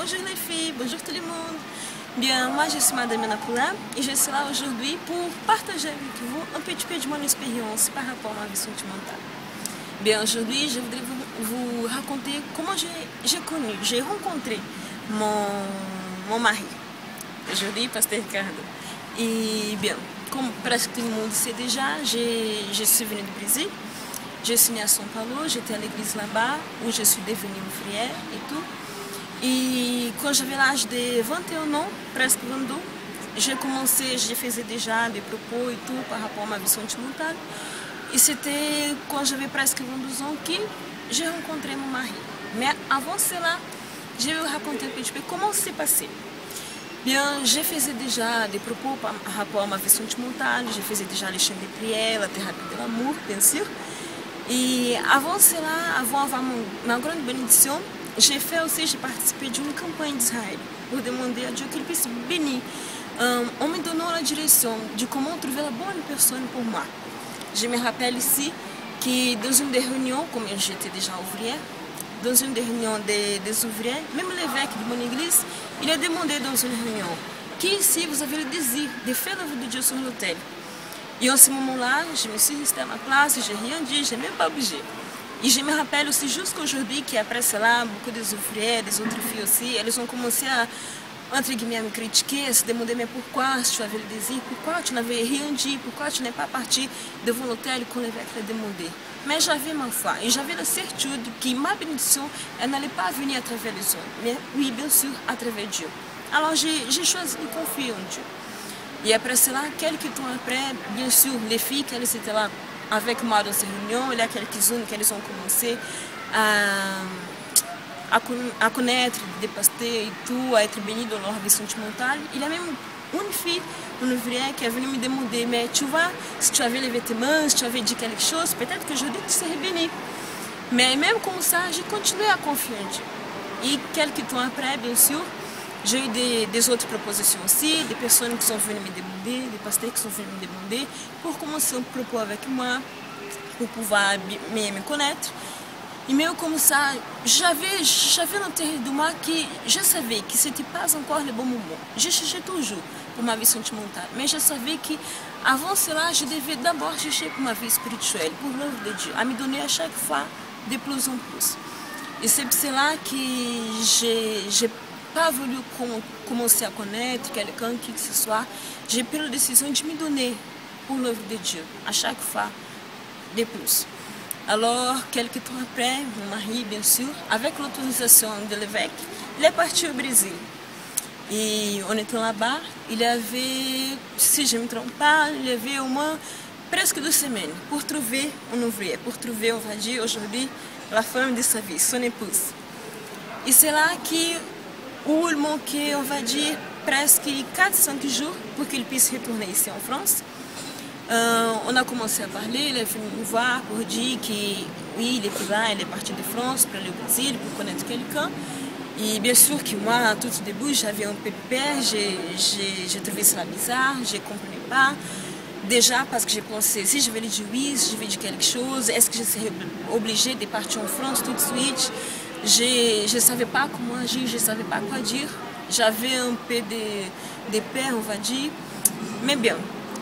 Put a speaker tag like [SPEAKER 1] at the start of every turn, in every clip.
[SPEAKER 1] Bonjour les filles, bonjour tout le monde. Bien, moi je suis Madame Napoula et je suis là aujourd'hui pour partager avec vous un petit peu de mon expérience par rapport à ma vie sentimentale. Bien, aujourd'hui je voudrais vous raconter comment j'ai rencontré mon mari. Aujourd'hui, Pasteur Ricardo. Et bien, comme presque tout le monde sait déjà, je suis venue du Brésil. Je suis née à São Paulo, j'étais à l'église là-bas, où je suis devenue ouvrière et tout. Et quand j'avais l'âge de 21 ans, presque 22, je faisais déjà des propos et tout par rapport à ma vie sentimentale. Et c'était quand j'avais presque 22 ans que j'ai rencontré mon mari. Mais avant cela, je vais vous raconter un petit peu comment c'est passé. Bien, je faisais déjà des propos par rapport à ma vie sentimentale, je faisais déjà les chants de prière, la thérapie de l'amour, bien sûr. Et avant cela, avant ma grande bénédiction, j'ai participé d'une campagne d'Israël pour demander à Dieu qu'il puisse bénir en me donnant la direction de comment trouver la bonne personne pour moi. Je me rappelle ici que dans une des réunions, comme j'étais déjà ouvrière, dans une des réunions des ouvriers, même l'évêque de mon église, il a demandé dans une réunion que si vous avez le désir de faire l'œuvre de Dieu sur l'autel. Et en ce moment-là, je me suis restée à ma place, je n'ai rien dit, je n'ai même pas bougé. Et je me rappelle aussi jusqu'aujourd'hui qu'après cela, beaucoup des ouvriers, des autres filles aussi, elles ont commencé à, entre guillemets, à me critiquer, à se demander mais pourquoi tu avais le désir, pourquoi tu n'avais rien dit, pourquoi tu n'es pas parti devant l'autel quand l'évêque l'a demandé. Mais j'avais ma foi et j'avais la certitude que ma bénédiction, elle n'allait pas venir à travers les hommes, mais oui, bien sûr, à travers Dieu. Alors j'ai choisi de confier en Dieu. Et après cela, quelques temps après, bien sûr, les filles qui étaient là avec moi dans ces réunions, il y a quelques-unes qui ont commencé à connaître des pasteurs et tout, à être bénies dans leur vie sentimentale. Il y a même une fille, une ouvrière, qui est venue me demander, mais tu vois, si tu avais les vêtements, si tu avais dit quelque chose, peut-être que aujourd'hui tu serais bénie. Mais même comme ça, j'ai continué à confier en Dieu. Et quelques temps après, bien sûr, j'ai eu des autres propositions aussi, des personnes qui sont venues me demander, des pasteurs qui sont venus me demander pour commencer un propos avec moi, pour pouvoir me connaître. Et même comme ça, j'avais l'intérieur de moi que je savais que ce n'était pas encore le bon moment. Je cherchais toujours pour ma vie sentimentale, mais je savais qu'avant cela, je devais d'abord chercher pour ma vie spirituelle, pour l'œuvre de Dieu, à me donner à chaque fois de plus en plus. Et c'est pour cela que j'ai pas voulu commencer à connaître quelqu'un, qui que ce soit. J'ai pris la décision de me donner pour l'œuvre de Dieu, à chaque fois, de plus. Alors, quelques temps après, mon mari, bien sûr, avec l'autorisation de l'évêque, il est parti au Brésil. Et en étant là-bas, il avait, si je ne me trompe pas, il y avait au moins presque 2 semaines pour trouver un ouvrier, pour trouver, on va dire, aujourd'hui, la femme de sa vie, son épouse. Et c'est là où il manquait, on va dire, presque 4-5 jours pour qu'il puisse retourner ici en France. On a commencé à parler, il est venu me voir pour dire que oui, il était là, il est parti de France pour aller au Brésil, pour connaître quelqu'un. Et bien sûr que moi, tout au début, j'avais un peu peur, j'ai trouvé cela bizarre, je ne comprenais pas. Déjà parce que j'ai pensé, si je vais lui dire oui, si je vais dire quelque chose, est-ce que je serais obligée de partir en France tout de suite? Je ne savais pas comment agir, je ne savais pas quoi dire. J'avais un peu de peur, on va dire. Mais bien,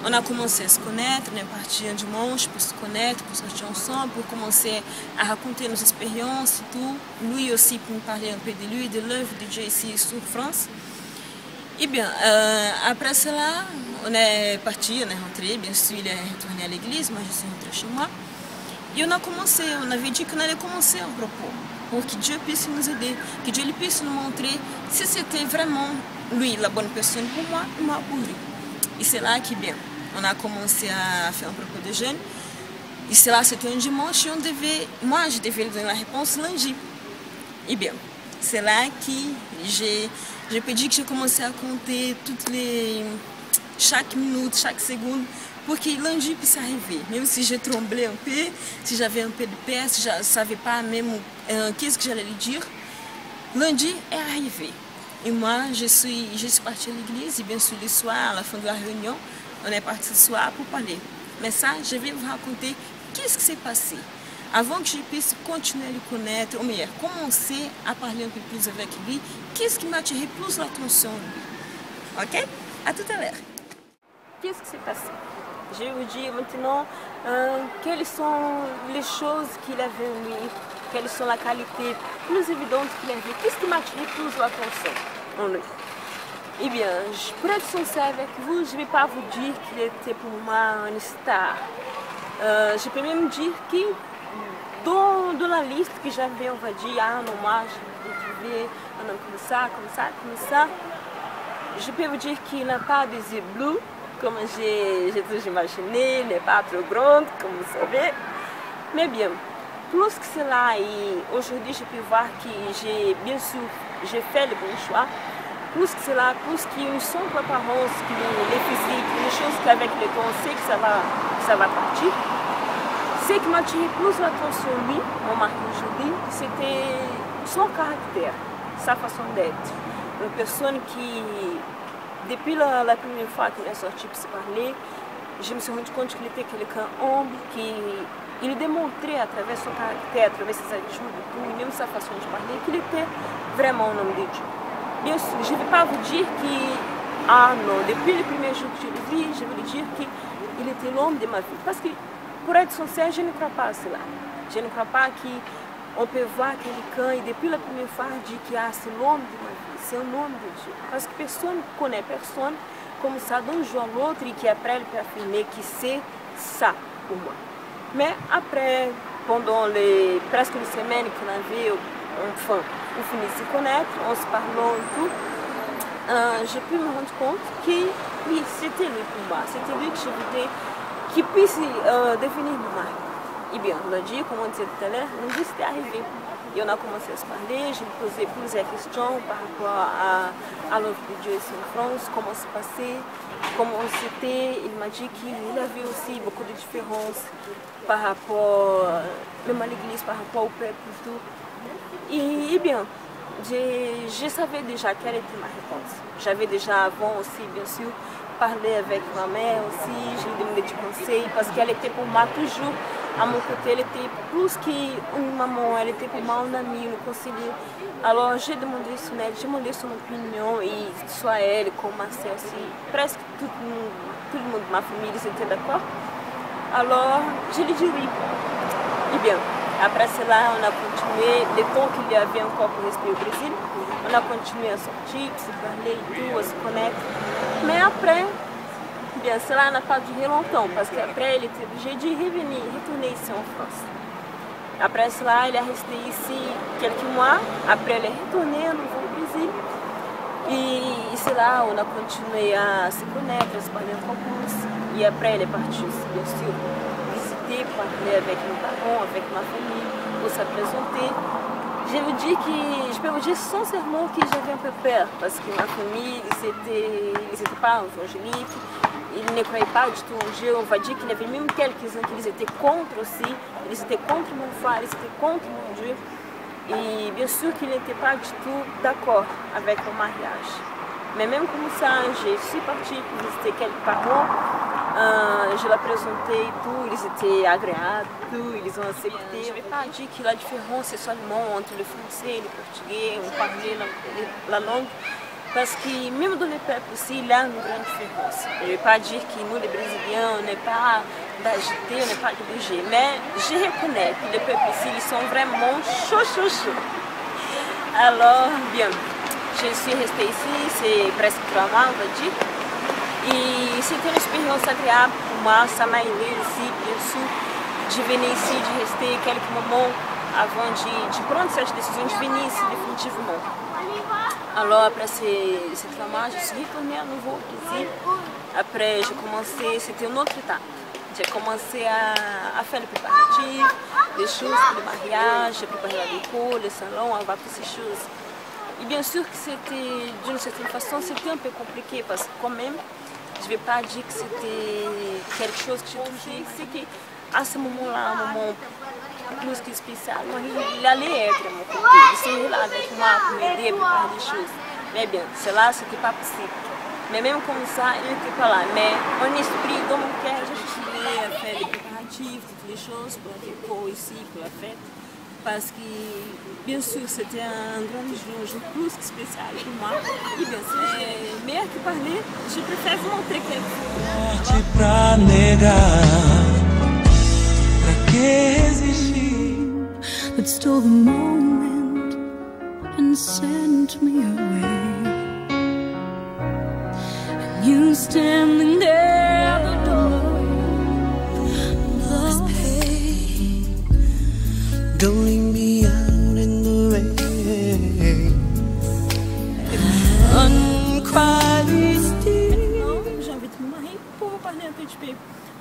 [SPEAKER 1] on a commencé à se connaître, on est parti un dimanche pour se connaître, pour sortir ensemble, pour commencer à raconter nos expériences et tout. Lui aussi pour me parler un peu de lui, de l'œuvre de Dieu ici sur France. Et bien, après cela, on est parti, on est rentré. Bien sûr, il est retourné à l'église, moi je suis rentrée chez moi. Et on avait dit qu'on allait commencer un propos pour que Dieu puisse nous aider, que Dieu puisse nous montrer si c'était vraiment lui la bonne personne pour moi ou moi pour lui. Et c'est là que, bien, on a commencé à faire un propos de jeûne. Et c'est là, c'était un dimanche et moi je devais lui donner la réponse lundi. Et bien, c'est là que j'ai pedi que j'ai commencé à compter chaque minute, chaque seconde, pour que lundi puisse arriver. Même si je tremblais un peu, si j'avais un peu de peur, si je ne savais pas même qu'est-ce que j'allais lui dire, lundi est arrivé. Et moi, je suis partie à l'église et bien sûr le soir, à la fin de la réunion, on est parti ce soir pour parler. Mais ça, je vais vous raconter qu'est-ce qui s'est passé. avant que je puisse continuer à le connaître, ou melhor, commencer à parler un peu plus avec lui, qu'est-ce qui m'attirait plus l'attention de lui. Ok? À tout à l'heure. Qu'est-ce qui s'est passé? Je vais vous dire maintenant quelles sont les choses qu'il avait en lui, quelles sont les qualités plus évidentes qu'il avait, qu'est-ce qui m'attirait plus l'attention en lui. Eh bien, pour être sincère avec vous, je ne vais pas vous dire qu'il était pour moi une star. Je peux même dire que dans la liste que j'avais, on va dire, non, moi, je vais trouver un homme comme ça, comme ça, comme ça. Je peux vous dire qu'il n'a pas des yeux bleus, comme j'ai toujours imaginé, il n'est pas trop grand, comme vous savez. Mais bien, plus que cela, et aujourd'hui, je peux voir que bien sûr, j'ai fait le bon choix. Plus que cela, plus qu'une sombre apparence, que les physiques, les choses qu'avec le temps, on sait que ça va partir. Ce qui m'a attiré plus l'attention de lui, mon mari aujourd'hui, c'était son caractère, sa façon d'être. Une personne qui, depuis la première fois qu'il est sorti pour se parler, je me suis rendu compte qu'il était quelqu'un humble, qu'il démontrait à travers son caractère, à travers ses attitudes et tout, et même sa façon de parler, qu'il était vraiment un homme de Dieu. Bien sûr, je ne vais pas vous dire que, non, depuis le premier jour que je le vis, je vais lui dire qu'il était l'homme de ma vie. Parce que, pour être sincère, je ne crois pas à cela. Je ne crois pas qu'on peut voir quelqu'un et depuis la première fois dire que c'est l'homme de ma vie, c'est un homme de Dieu. Parce que personne ne connaît personne comme ça d'un jour à l'autre et qui après elle peut affirmer que c'est ça pour moi. Mais après, pendant presque une semaine qu'on avait, enfin, on finit de se connaître, on se parlant et tout, j'ai pu me rendre compte que oui, c'était lui pour moi, c'était lui que je voulais qu'il puisse devenir mon mari. Et bien, on a dit, comme on disait tout à l'heure, nous c'était arrivé. Et on a commencé à se parler, je lui posais plusieurs questions par rapport à l'œuvre de Dieu ici en France, comment se passait, comment c'était. Il m'a dit qu'il avait aussi beaucoup de différences par rapport, même à l'église, par rapport au peuple et tout. Et bien, je savais déjà quelle était ma réponse. J'avais déjà avant aussi, bien sûr, parlé avec ma mère aussi, je lui demandais du conseil parce qu'elle était pour moi toujours à mon côté, elle était plus qu'une maman, elle était pour moi une amie, une conseillère. Alors j'ai demandé son aide, j'ai demandé son opinion et soit elle comme ma soeur aussi, presque tout le monde de ma famille ils étaient d'accord. Alors je lui ai dit oui. Et bien, après cela on a continué, le temps qu'il y avait encore pour rester au Brésil, on a continué à sortir, à se parler et tout, à se connaître. Mais après, bien, cela n'a pas duré longtemps, parce qu'après, il était obligé de retourner ici en France. Après cela, il est resté ici quelques mois. Après, il est retourné à nouveau au Brésil. Et c'est là où on a continué à se connaître, à se parler encore plus. Et après, il est parti, bien sûr, visiter, parler avec nos parents, avec ma famille, pour se présenter. Je peux vous dire sincèrement que j'avais un peu peur parce que ma famille, ils n'étaient pas évangéliques, ils ne croyaient pas du tout en Dieu. On va dire qu'il y avait même quelques-uns qui étaient contre aussi, ils étaient contre mon frère, ils étaient contre mon Dieu. Et bien sûr qu'ils n'étaient pas du tout d'accord avec mon mariage. Mais même comme ça, je suis partie pour visiter quelques parents. Je l'ai présenté et tout, ils étaient agréables, tout, ils ont accepté. Je ne vais pas dire que la différence est seulement entre le français et le portugais, on parlait la langue, parce que même dans le peuple aussi, il y a une grande différence. Je ne vais pas dire que nous, les Brésiliens, on n'est pas d'agiter, on n'est pas de bouger, mais je reconnais que le peuple ici, ils sont vraiment chaud. Alors, bien, je suis restée ici, c'est presque 3 mois, on va dire. E c'était une expérience agréable pour moi, ça m'a aidé aussi, bien sûr. Je venais ici, de rester quelques moments avant de prendre cette décision de venir ici définitivement. Alors après ces 3 mois, je suis retournée à nouveau au Brésil. Après, j'ai commencé, c'était une autre étape. J'ai commencé à faire le préparatif, des choses pour le mariage, j'ai préparé la déco, le salon, avoir toutes ces choses. Et bien sûr que c'était, d'une certaine façon, c'était un peu compliqué parce que quand même, je ne vais pas dire que c'était quelque chose que j'ai touché, c'est qu'à ce moment-là, un moment plus que spécial, il allait être à mon côté, il serait là avec moi pour m'aider à préparer des choses. Mais bien, cela, ce n'était pas possible. Mais même comme ça, il n'était pas là. Mais mon esprit, dans mon cœur, je suis faire les préparatifs, toutes les choses pour la déco ici, pour la fête. Parce que, bien sûr, c'était un grand jour plus que spécial pour moi. E, bien, c'est meilleur que parler. Je préfère vous montrer quelque chose.
[SPEAKER 2] Pra negar, pra que resistir?
[SPEAKER 3] That stole the moment and sent me away. And you standing there at the door, the pain.
[SPEAKER 2] Don't leave me out in the rain. Unquietly still.
[SPEAKER 1] Maintenant, j'invite mon mari pour parler un petit peu.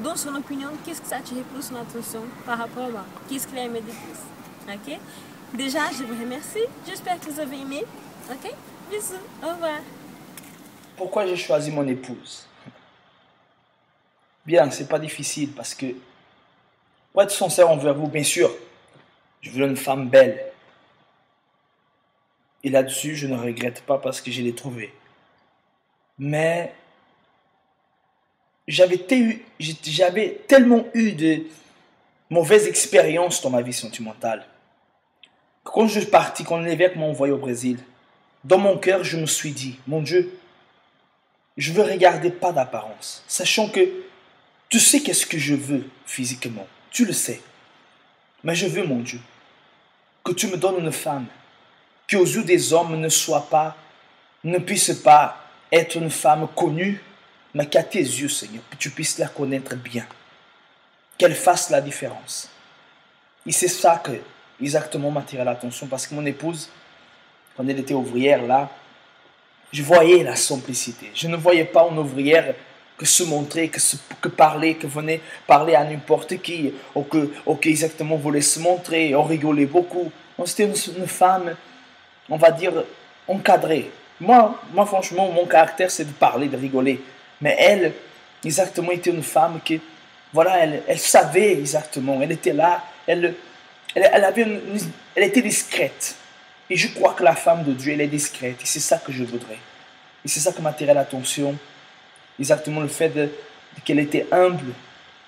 [SPEAKER 1] Dans son opinion, qu'est-ce que ça attire plus son attention par rapport à moi? Qu'est-ce qu'il a aimé de plus? Ok? Déjà, je vous remercie. J'espère que vous avez aimé. Ok? Bisous. Au revoir.
[SPEAKER 4] Pourquoi j'ai choisi mon épouse? Bien, c'est pas difficile parce que, pour être sincère envers vous, bien sûr, je veux une femme belle. Et là-dessus, je ne regrette pas parce que je l'ai trouvée. Mais j'avais tellement eu de mauvaises expériences dans ma vie sentimentale. Quand je suis parti, quand l'évêque m'a envoyé au Brésil, dans mon cœur, je me suis dit, mon Dieu, je ne veux regarder pas d'apparence, sachant que tu sais qu'est-ce que je veux physiquement, tu le sais. Mais je veux, mon Dieu, que tu me donnes une femme qui aux yeux des hommes ne puisse pas être une femme connue, mais qu'à tes yeux, Seigneur, que tu puisses la connaître bien, qu'elle fasse la différence. Et c'est ça que exactement m'a attiré l'attention, parce que mon épouse, quand elle était ouvrière là, je voyais la simplicité. Je ne voyais pas une ouvrière que se montrer, que parler, que venir parler à n'importe qui, ou que exactement voulait se montrer, on rigolait beaucoup. C'était une femme, on va dire, encadrée. Moi, franchement, mon caractère, c'est de parler, de rigoler. Mais elle, exactement, était une femme qui, voilà, elle savait exactement, elle était là, elle était discrète. Et je crois que la femme de Dieu, elle est discrète. Et c'est ça que je voudrais. Et c'est ça qui m'attirait l'attention. Exactement le fait qu'elle était humble.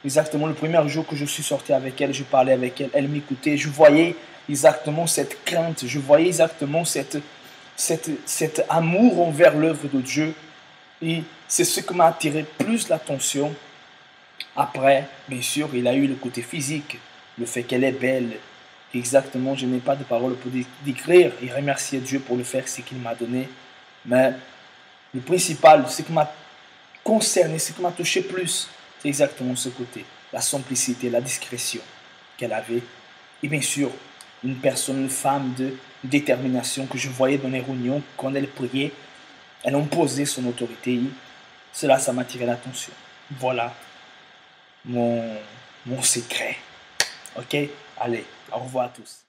[SPEAKER 4] Exactement le premier jour que je suis sorti avec elle, je parlais avec elle, elle m'écoutait. Je voyais exactement cette crainte. Je voyais exactement cet amour envers l'œuvre de Dieu. Et c'est ce qui m'a attiré plus l'attention. Après, bien sûr, il a eu le côté physique. Le fait qu'elle est belle. Exactement, je n'ai pas de paroles pour décrire et remercier Dieu pour le faire, ce qu'il m'a donné. Mais le principal, ce qui m'a concerné, ce qui m'a touché plus, c'est exactement ce côté. La simplicité, la discrétion qu'elle avait. Et bien sûr, une personne, une femme de détermination que je voyais dans les réunions, quand elle priait, elle imposait son autorité. Cela, ça m'a attiré l'attention. Voilà mon secret. Ok? Allez, au revoir à tous.